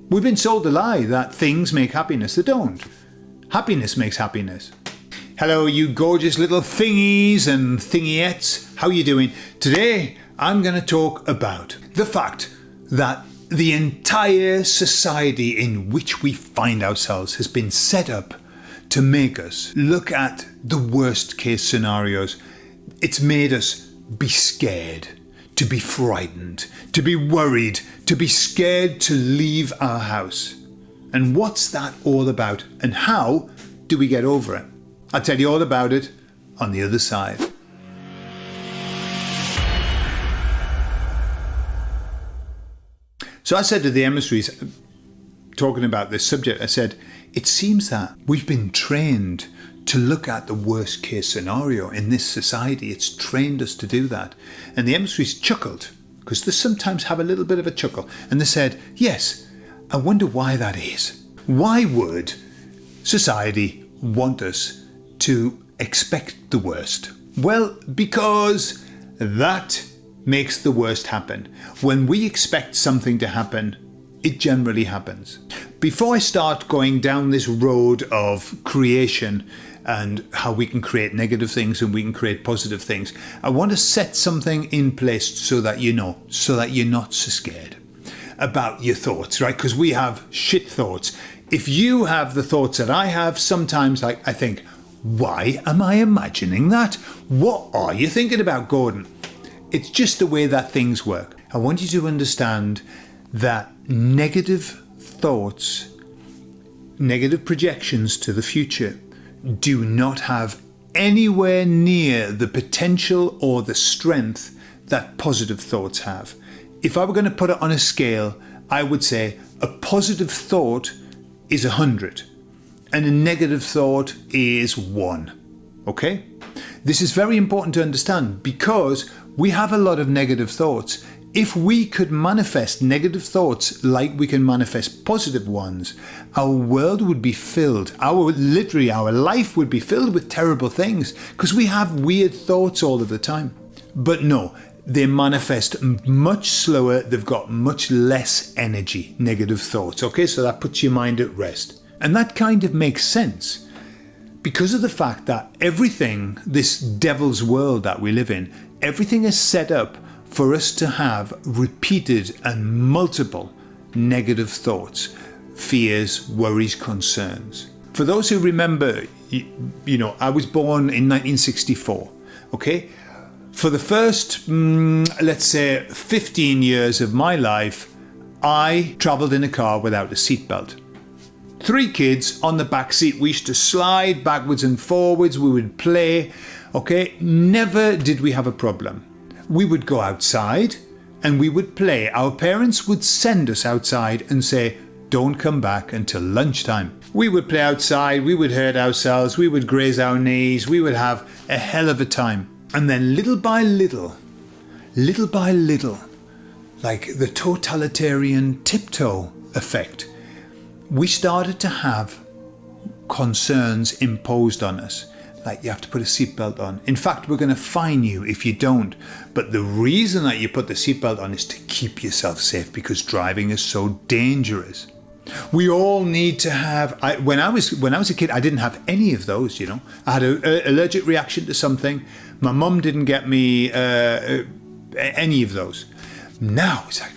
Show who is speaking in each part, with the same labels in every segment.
Speaker 1: We've been sold the lie that things make happiness. They don't. Happiness makes happiness. Hello, you gorgeous little thingies and thingiettes. How are you doing? Today, I'm going to talk about the fact that the entire society in which we find ourselves has been set up to make us look at the worst case scenarios. It's made us be scared, to be frightened, to be worried, to be scared to leave our house. And what's that all about? And how do we get over it? I'll tell you all about it on the other side. So I said to the emissaries, talking about this subject, I said, it seems that we've been trained to look at the worst case scenario in this society. It's trained us to do that. And the emissaries chuckled, because they sometimes have a little bit of a chuckle. And they said, yes, I wonder why that is. Why would society want us to expect the worst? Well, because that makes the worst happen. When we expect something to happen, it generally happens. Before I start going down this road of creation and how we can create negative things and we can create positive things, I want to set something in place so that you know, so that you're not so scared about your thoughts, right? Because we have shit thoughts. If you have the thoughts that I have, sometimes I think, why am I imagining that? What are you thinking about, Gordon? It's just the way that things work. I want you to understand that negative thoughts, negative projections to the future do not have anywhere near the potential or the strength that positive thoughts have. If I were going to put it on a scale, I would say a positive thought is 100 and a negative thought is 1. Okay? This is very important to understand because we have a lot of negative thoughts. If we could manifest negative thoughts like we can manifest positive ones, our world would be filled, our life would be filled with terrible things because we have weird thoughts all of the time. But no, they manifest much slower, they've got much less energy, negative thoughts. Okay, so that puts your mind at rest. And that kind of makes sense because of the fact that everything, this devil's world that we live in, everything is set up for us to have repeated and multiple negative thoughts, fears, worries, concerns. For those who remember, you know, I was born in 1964, okay? For the first, let's say, 15 years of my life, I travelled in a car without a seatbelt. 3 kids on the back seat. We used to slide backwards and forwards. We would play, okay? Never did we have a problem. We would go outside and we would play. Our parents would send us outside and say, don't come back until lunchtime. We would play outside, we would hurt ourselves, we would graze our knees, we would have a hell of a time. And then little by little, like the totalitarian tiptoe effect, we started to have concerns imposed on us. Like you have to put a seatbelt on. In fact, we're going to fine you if you don't. But the reason that you put the seatbelt on is to keep yourself safe because driving is so dangerous. We all need to have. When I was a kid, I didn't have any of those. You know, I had an allergic reaction to something. My mum didn't get me any of those. Now it's like,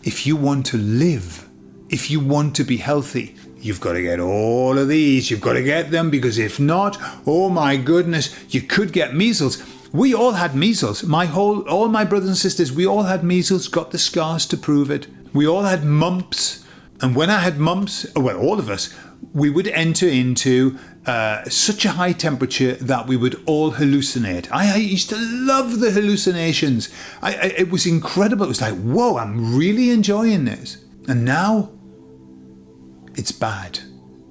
Speaker 1: if you want to live, if you want to be healthy, you've got to get all of these. You've got to get them because if not, oh my goodness, you could get measles. We all had measles. All my brothers and sisters, we all had measles, got the scars to prove it. We all had mumps. And when I had mumps, well, all of us, we would enter into such a high temperature that we would all hallucinate. I used to love the hallucinations. It was incredible. It was like, whoa, I'm really enjoying this. And now, it's bad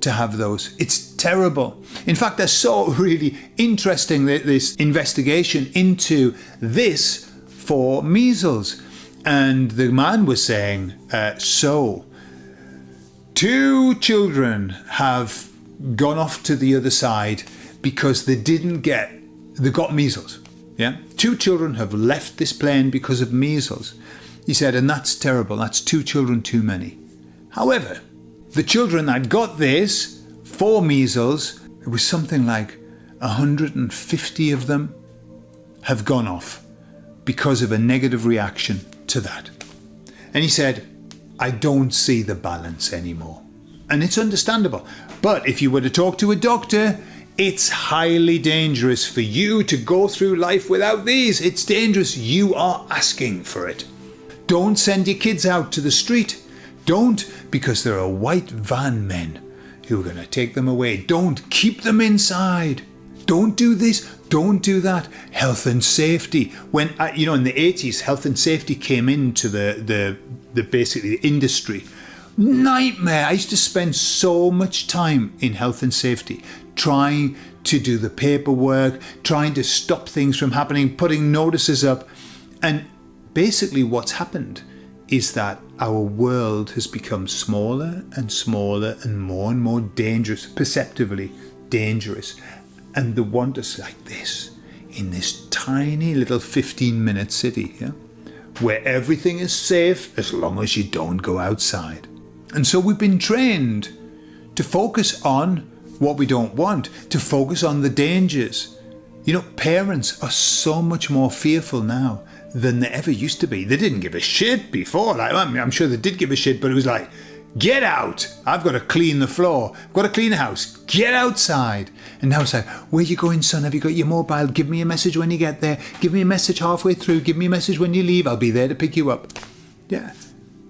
Speaker 1: to have those. It's terrible. In fact, I saw really interesting this investigation into this for measles. And the man was saying, so 2 children have gone off to the other side because they got measles. Yeah, 2 children have left this plane because of measles. He said, and that's terrible. That's 2 children too many. However, the children that got this for measles, it was something like 150 of them have gone off because of a negative reaction to that. And he said, I don't see the balance anymore. And it's understandable. But if you were to talk to a doctor, it's highly dangerous for you to go through life without these. It's dangerous. You are asking for it. Don't send your kids out to the street. Don't, because there are white van men who are going to take them away. Don't keep them inside. Don't do this. Don't do that. Health and safety. When, in the 80s, health and safety came into the basically the industry. Nightmare. I used to spend so much time in health and safety trying to do the paperwork, trying to stop things from happening, putting notices up. And basically what's happened is that our world has become smaller and smaller and more dangerous, perceptively dangerous. And the wonders like this, in this tiny little 15-minute city, yeah, where everything is safe as long as you don't go outside. And so we've been trained to focus on what we don't want, to focus on the dangers. Parents are so much more fearful now than they ever used to be. They didn't give a shit before. I'm sure they did give a shit, but it was like, get out. I've got to clean the floor. I've got to clean the house. Get outside. And now it's like, where you going, son? Have you got your mobile? Give me a message when you get there. Give me a message halfway through. Give me a message when you leave. I'll be there to pick you up. Yeah.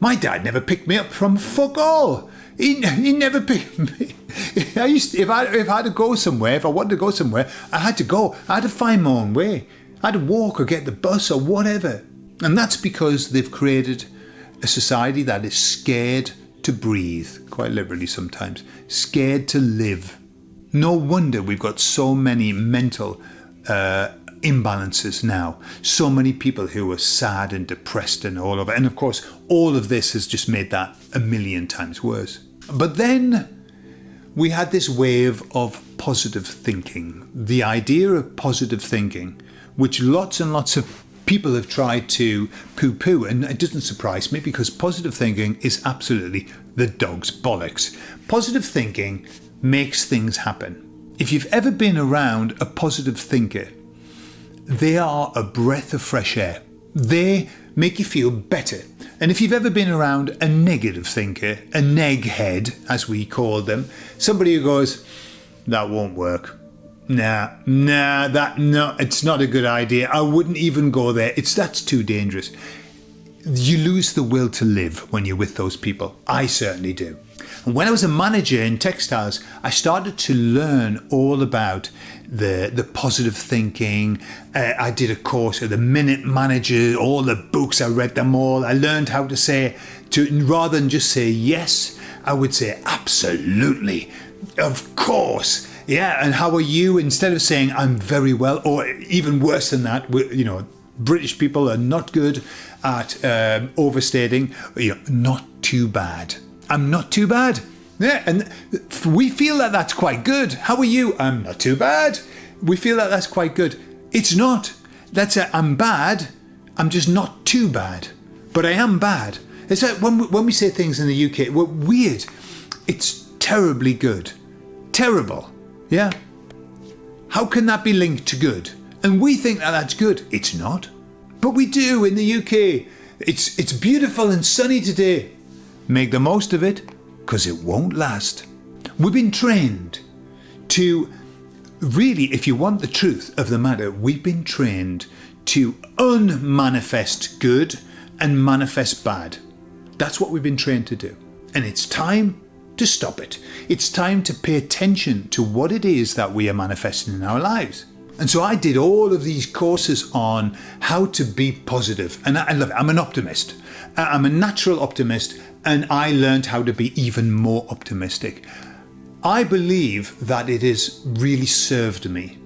Speaker 1: My dad never picked me up from fuck all. He never picked me. If I had to go somewhere, if I wanted to go somewhere, I had to go. I had to find my own way. I had to walk or get the bus or whatever. And that's because they've created a society that is scared to breathe, quite literally sometimes, scared to live. No wonder we've got so many mental imbalances now. So many people who are sad and depressed and all over. And of course, all of this has just made that a million times worse. But then we had this wave of positive thinking. The idea of positive thinking, which lots and lots of people have tried to poo-poo, and it doesn't surprise me because positive thinking is absolutely the dog's bollocks. Positive thinking makes things happen. If you've ever been around a positive thinker, they are a breath of fresh air. They make you feel better. And if you've ever been around a negative thinker, a neghead, as we call them, somebody who goes, that won't work. No, it's not a good idea. I wouldn't even go there. That's too dangerous. You lose the will to live when you're with those people. I certainly do. And when I was a manager in textiles, I started to learn all about the positive thinking. I did a course of the Minute Manager, all the books, I read them all. I learned how to say, rather than just say yes, I would say absolutely, of course. Yeah, and how are you? Instead of saying I'm very well, or even worse than that, British people are not good at overstating. Not too bad. I'm not too bad. Yeah, and we feel that that's quite good. How are you? I'm not too bad. We feel that that's quite good. It's not. I'm bad. I'm just not too bad. But I am bad. It's like when we say things in the UK, we're weird. It's terribly good. Terrible. Yeah. How can that be linked to good? And we think that that's good. It's not. But we do in the UK. It's beautiful and sunny today. Make the most of it, because it won't last. We've been trained to, really, if you want the truth of the matter, we've been trained to unmanifest good and manifest bad. That's what we've been trained to do. And it's time to stop it. It's time to pay attention to what it is that we are manifesting in our lives. And so I did all of these courses on how to be positive. And I love it. I'm an optimist. I'm a natural optimist. And I learned how to be even more optimistic. I believe that it has really served me.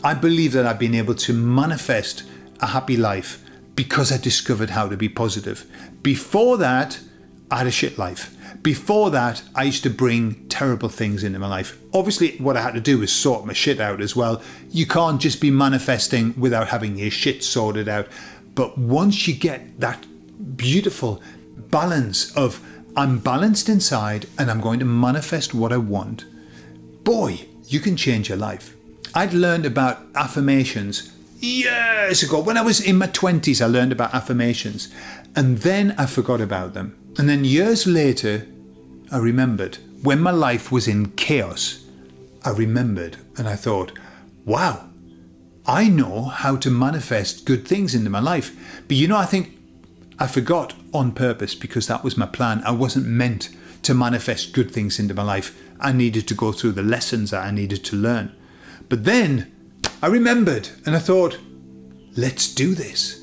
Speaker 1: I believe that I've been able to manifest a happy life because I discovered how to be positive. Before that, I had a shit life. Before that, I used to bring terrible things into my life. Obviously, what I had to do was sort my shit out as well. You can't just be manifesting without having your shit sorted out. But once you get that beautiful balance of I'm balanced inside and I'm going to manifest what I want, boy, you can change your life. I'd learned about affirmations years ago. When I was in my 20s, I learned about affirmations, and then I forgot about them. And then years later, I remembered. When my life was in chaos, I remembered and I thought, wow, I know how to manifest good things into my life. But I think I forgot on purpose, because that was my plan. I wasn't meant to manifest good things into my life. I needed to go through the lessons that I needed to learn. But then I remembered and I thought, let's do this.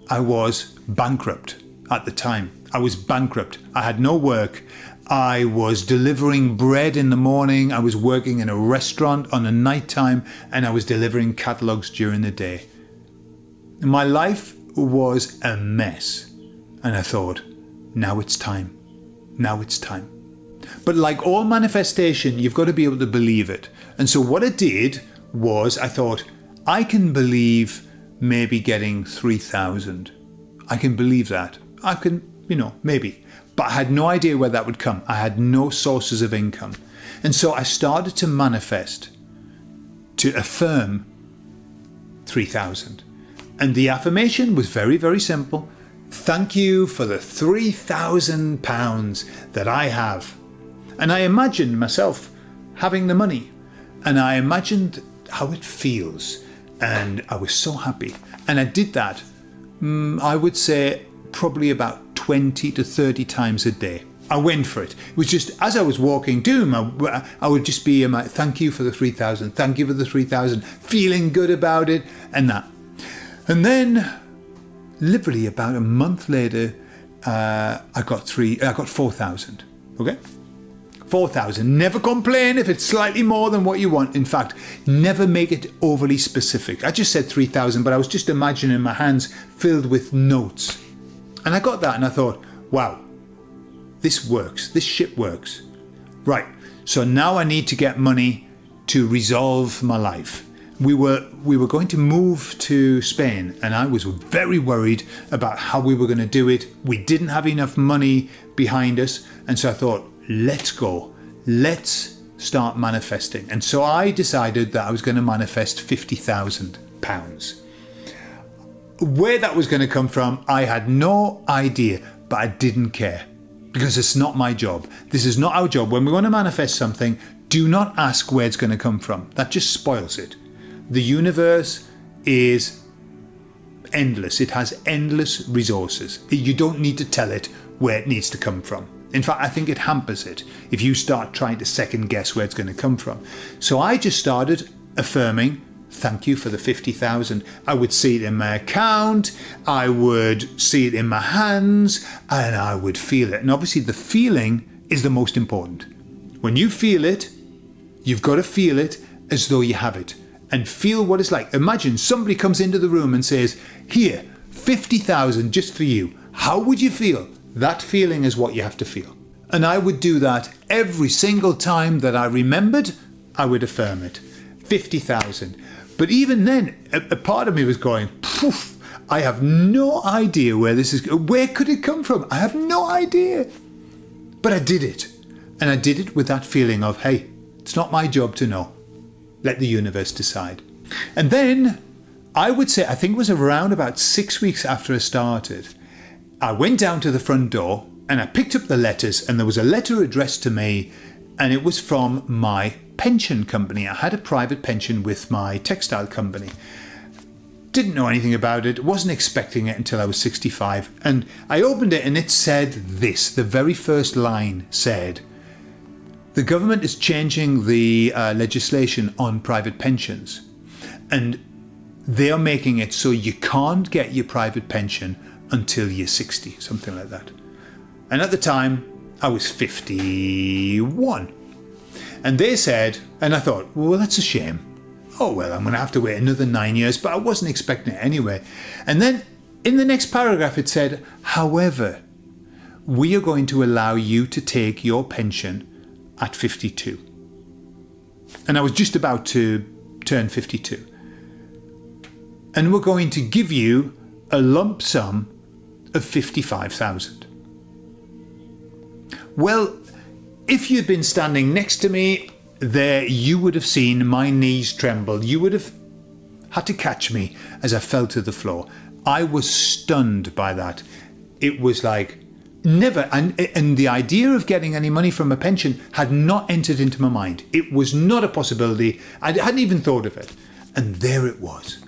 Speaker 1: I was bankrupt at the time. I was bankrupt. I had no work. I was delivering bread in the morning. I was working in a restaurant on a night time, and I was delivering catalogues during the day. My life was a mess. And I thought, now it's time. Now it's time. But like all manifestation, you've got to be able to believe it. And so what I did was I thought, I can believe maybe getting 3,000. I can believe that. I can, maybe. But I had no idea where that would come. I had no sources of income. And so I started to manifest, to affirm 3,000. And the affirmation was very, very simple. Thank you for the £3,000 that I have. And I imagined myself having the money. And I imagined how it feels. And I was so happy. And I did that, I would say, probably about 20 to 30 times a day. I went for it. It was just, as I was walking doom, I would just be, thank you for the 3,000, thank you for the 3,000, feeling good about it, and that. And then, literally about a month later, I got 4,000. Okay? 4,000. Never complain if it's slightly more than what you want. In fact, never make it overly specific. I just said 3,000, but I was just imagining my hands filled with notes. And I got that and I thought, wow, this works. This shit works. Right. So now I need to get money to resolve my life. We were going to move to Spain, and I was very worried about how we were going to do it. We didn't have enough money behind us. And so I thought, let's go. Let's start manifesting. And so I decided that I was going to manifest £50,000. Where that was going to come from, I had no idea, but I didn't care, because it's not my job. This is not our job. When we want to manifest something, do not ask where it's going to come from. That just spoils it. The universe is endless. It has endless resources. You don't need to tell it where it needs to come from. In fact, I think it hampers it if you start trying to second guess where it's going to come from. So I just started affirming, thank you for the 50,000. I would see it in my account, I would see it in my hands, and I would feel it. And obviously the feeling is the most important. When you feel it, you've got to feel it as though you have it. And feel what it's like. Imagine somebody comes into the room and says, here, 50,000 just for you. How would you feel? That feeling is what you have to feel. And I would do that every single time that I remembered, I would affirm it. 50,000. But even then, a part of me was going, poof, I have no idea where this is. Where could it come from? I have no idea. But I did it. And I did it with that feeling of, hey, it's not my job to know. Let the universe decide. And then I would say, I think it was around about 6 weeks after I started, I went down to the front door and I picked up the letters, and there was a letter addressed to me, and it was from my pension company. I had a private pension with my textile company. Didn't know anything about it, wasn't expecting it until I was 65. And I opened it and it said this, the very first line said, the government is changing the legislation on private pensions, and they are making it so you can't get your private pension until you're 60, something like that. And at the time, I was 51. And they said, and I thought, well, that's a shame. Oh, well, I'm going to have to wait another 9 years, but I wasn't expecting it anyway. And then in the next paragraph, it said, however, we are going to allow you to take your pension at 52. And I was just about to turn 52. And we're going to give you a lump sum of 55,000. Well, if you'd been standing next to me there, you would have seen my knees tremble. You would have had to catch me as I fell to the floor. I was stunned by that. It was like never, and the idea of getting any money from a pension had not entered into my mind. It was not a possibility. I hadn't even thought of it. And there it was.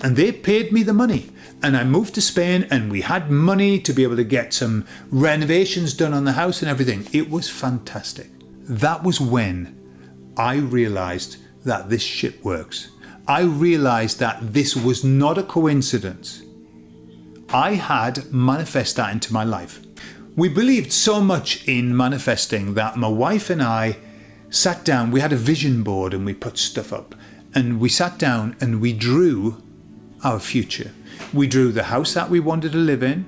Speaker 1: And they paid me the money. And I moved to Spain and we had money to be able to get some renovations done on the house and everything. It was fantastic. That was when I realised that this shit works. I realised that this was not a coincidence. I had manifested that into my life. We believed so much in manifesting that my wife and I sat down. We had a vision board and we put stuff up. And we sat down and we drew our future. We drew the house that we wanted to live in.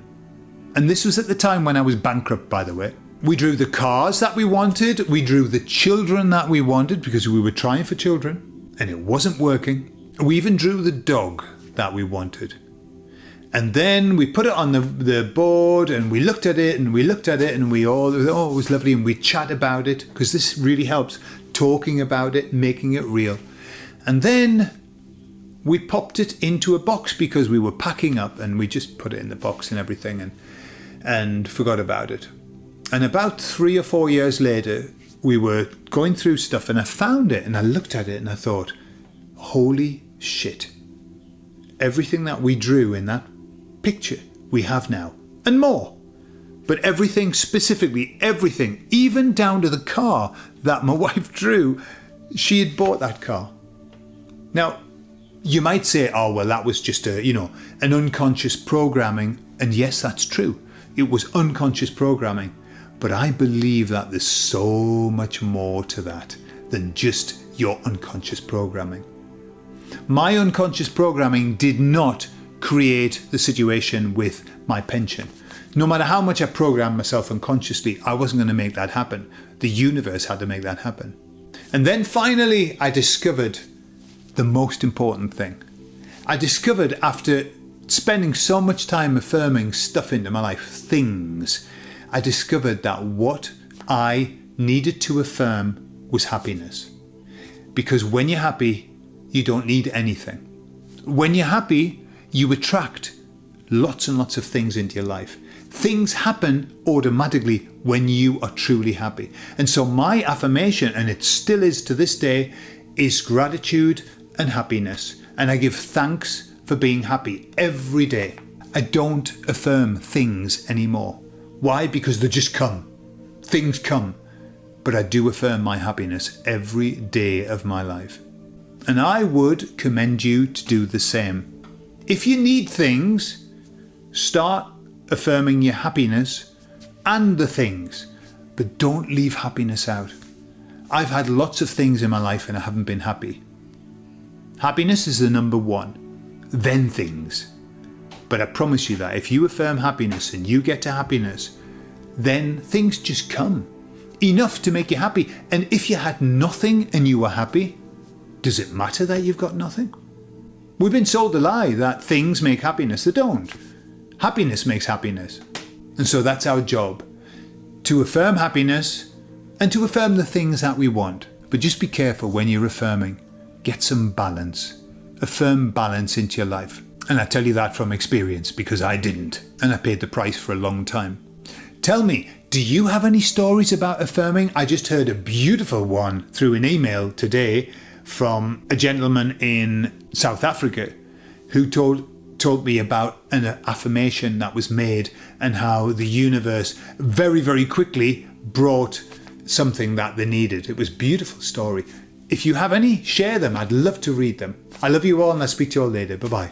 Speaker 1: And this was at the time when I was bankrupt, by the way. We drew the cars that we wanted. We drew the children that we wanted because we were trying for children and it wasn't working. We even drew the dog that we wanted. And then we put it on the board and we looked at it and we looked at it and we all, oh, it was lovely. And we chat about it because this really helps, talking about it, making it real. And then we popped it into a box because we were packing up and we just put it in the box and everything and forgot about it. And about 3 or 4 years later, we were going through stuff and I found it and I looked at it and I thought, holy shit. Everything that we drew in that picture we have now and more. But everything, specifically everything, even down to the car that my wife drew, she had bought that car. Now, you might say, oh, well, that was just an unconscious programming. And yes, that's true. It was unconscious programming. But I believe that there's so much more to that than just your unconscious programming. My unconscious programming did not create the situation with my pension. No matter how much I programmed myself unconsciously, I wasn't going to make that happen. The universe had to make that happen. And then finally, I discovered the most important thing. I discovered after spending so much time affirming stuff into my life, things, I discovered that what I needed to affirm was happiness. Because when you're happy, you don't need anything. When you're happy, you attract lots and lots of things into your life. Things happen automatically when you are truly happy. And so my affirmation, and it still is to this day, is gratitude and happiness. And I give thanks for being happy every day. I don't affirm things anymore. Why? Because they just come. Things come. But I do affirm my happiness every day of my life. And I would commend you to do the same. If you need things, start affirming your happiness and the things. But don't leave happiness out. I've had lots of things in my life and I haven't been happy. Happiness is the number one, then things. But I promise you that if you affirm happiness and you get to happiness, then things just come. Enough to make you happy. And if you had nothing and you were happy, does it matter that you've got nothing? We've been sold a lie that things make happiness. They don't. Happiness makes happiness. And so that's our job. To affirm happiness and to affirm the things that we want. But just be careful when you're affirming. Get some balance. Affirm balance into your life. And I tell you that from experience because I didn't. And I paid the price for a long time. Tell me, do you have any stories about affirming? I just heard a beautiful one through an email today from a gentleman in South Africa who told me about an affirmation that was made and how the universe very, very quickly brought something that they needed. It was a beautiful story. If you have any, share them. I'd love to read them. I love you all and I'll speak to you all later. Bye-bye.